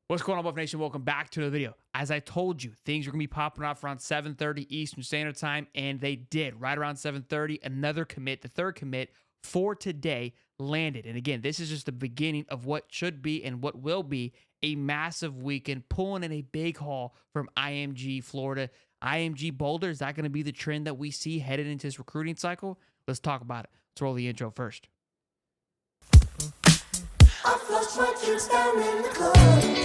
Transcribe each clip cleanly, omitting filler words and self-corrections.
What's going on, Buff Nation? Welcome back to another video. As I told you, things are going to be popping off around 7:30 Eastern Standard Time, and they did. Right around 7:30, another commit, the third commit for today, landed. And again, this is just the beginning of what should be and what will be a massive weekend, pulling in a big haul from IMG Florida. IMG Boulder, is that going to be the trend that we see headed into this recruiting cycle? Let's talk about it. Let's roll the intro first. I flushed my juice down in the club.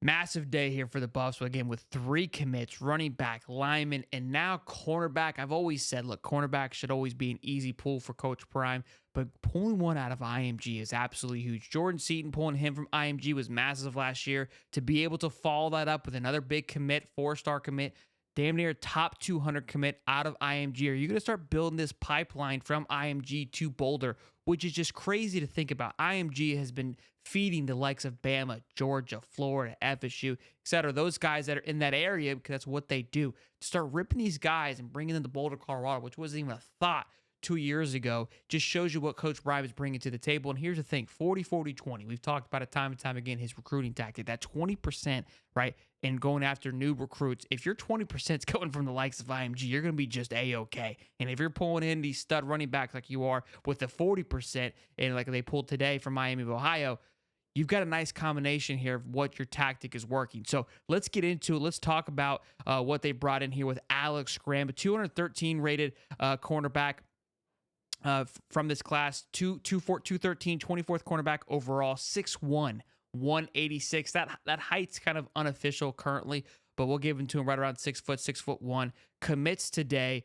Massive day here for the Buffs. Again, with 3 commits, running back, lineman, and now cornerback. I've always said, look, cornerback should always be an easy pull for Coach Prime, but pulling one out of IMG is absolutely huge. Jordan Seaton pulling him from IMG was massive last year. To be able to follow that up with another big commit, 4-star commit, damn near top 200 commit out of IMG. Are you going to start building this pipeline from IMG to Boulder, which is just crazy to think about? IMG has been feeding the likes of Bama, Georgia, Florida, FSU, etc. Those guys that are in that area, because that's what they do. To start ripping these guys and bringing them to Boulder, Colorado, which wasn't even a thought 2 years ago, just shows you what Coach Prime is bringing to the table. And here's the thing, 40-40-20. We've talked about it time and time again, his recruiting tactic, that 20%, right, and going after new recruits. If your 20% is coming from the likes of IMG, you're going to be just A-okay. And if you're pulling in these stud running backs like you are with the 40%, and like they pulled today from Miami of Ohio, you've got a nice combination here of what your tactic is working. So let's get into it. Let's talk about what they brought in here with Alex Graham, a 213 rated cornerback. From this class, 213, 24th cornerback overall, 6'1", 186. That height's kind of unofficial currently, but we'll give him to him right around 6 foot, 6'1". Commits today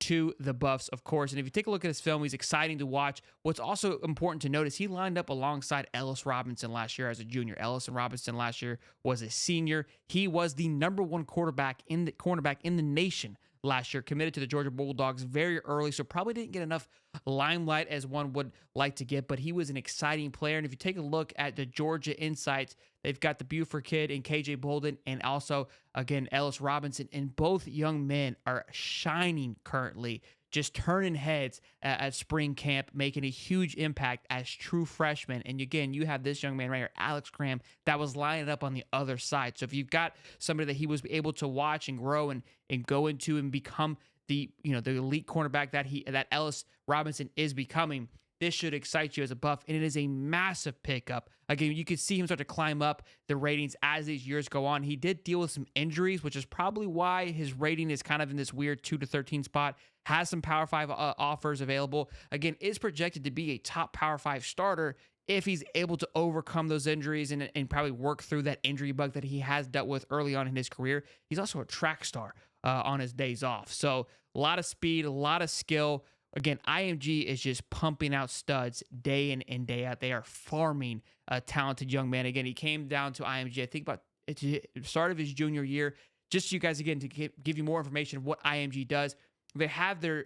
to the Buffs, of course. And if you take a look at his film, he's exciting to watch. What's also important to notice, he lined up alongside Ellis Robinson last year as a junior. Ellison Robinson last year was a senior. He was the #1 cornerback in the nation last year, committed to the Georgia Bulldogs very early, so probably didn't get enough limelight as one would like to get, but he was an exciting player. And if you take a look at the Georgia Insights, they've got the Buford kid and KJ Bolden, and also, again, Ellis Robinson, and both young men are shining currently, just turning heads at spring camp, making a huge impact as true freshmen. And again, you have this young man right here, Alex Graham, that was lining up on the other side. So if you've got somebody that he was able to watch and grow and go into and become the elite cornerback that Ellis Robinson is becoming, this should excite you as a Buff, and it is a massive pickup. Again, you can see him start to climb up the ratings as these years go on. He did deal with some injuries, which is probably why his rating is kind of in this weird 2 to 13 spot. Has some Power 5 offers available. Again, is projected to be a top Power 5 starter if he's able to overcome those injuries and probably work through that injury bug that he has dealt with early on in his career. He's also a track star on his days off. So a lot of speed, a lot of skill. Again, IMG is just pumping out studs day in and day out. They are farming a talented young man. Again, he came down to IMG, I think, about the start of his junior year. Just so you guys, again, to give you more information of what IMG does, they have their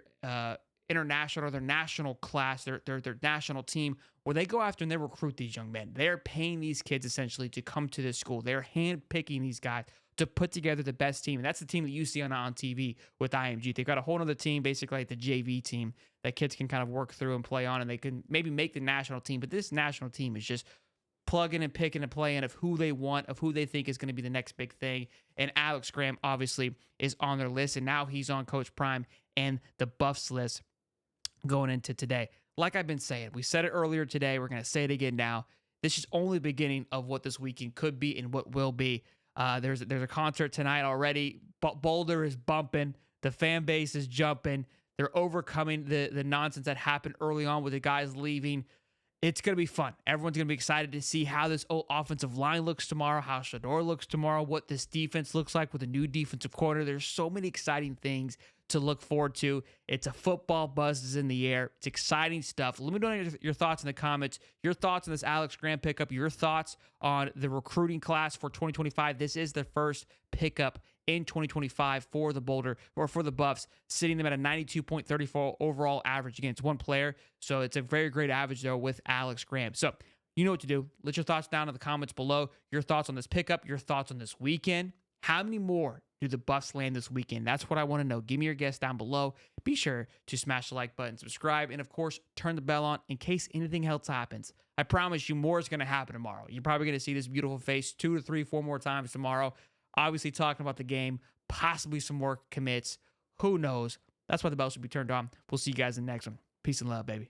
international or their national class, their national team, where they go after and they recruit these young men. They're paying these kids essentially to come to this school. They're handpicking these guys to put together the best team. And that's the team that you see on TV with IMG. They've got a whole other team, basically like the JV team, that kids can kind of work through and play on, and they can maybe make the national team. But this national team is just plugging and picking and playing of who they want, of who they think is going to be the next big thing. And Alex Graham, obviously, is on their list, and now he's on Coach Prime and the Buffs list going into today. Like I've been saying, we said it earlier today, we're going to say it again now. This is only the beginning of what this weekend could be and what will be. There's a concert tonight already. Boulder is bumping. The fan base is jumping. They're overcoming the nonsense that happened early on with the guys leaving. It's going to be fun. Everyone's going to be excited to see how this offensive line looks tomorrow, how Shador looks tomorrow, what this defense looks like with a new defensive coordinator. There's so many exciting things to look forward to. It's a football buzz is in the air. It's exciting stuff. Let me know your thoughts in the comments, your thoughts on this Alex Graham pickup, your thoughts on the recruiting class for 2025. This is the first pickup in 2025 for the Boulder, or for the Buffs, sitting them at a 92.34 overall average. Again, it's one player, so it's a very great average there with Alex Graham. So you know what to do. Let your thoughts down in the comments below. Your thoughts on this pickup, your thoughts on this weekend. How many more do the Buffs land this weekend? That's what I want to know. Give me your guess down below. Be sure to smash the like button, subscribe, and of course, turn the bell on in case anything else happens. I promise you more is going to happen tomorrow. You're probably going to see this beautiful face 2 to 3, 4 more times tomorrow. Obviously, talking about the game, possibly some more commits. Who knows? That's why the bells should be turned on. We'll see you guys in the next one. Peace and love, baby.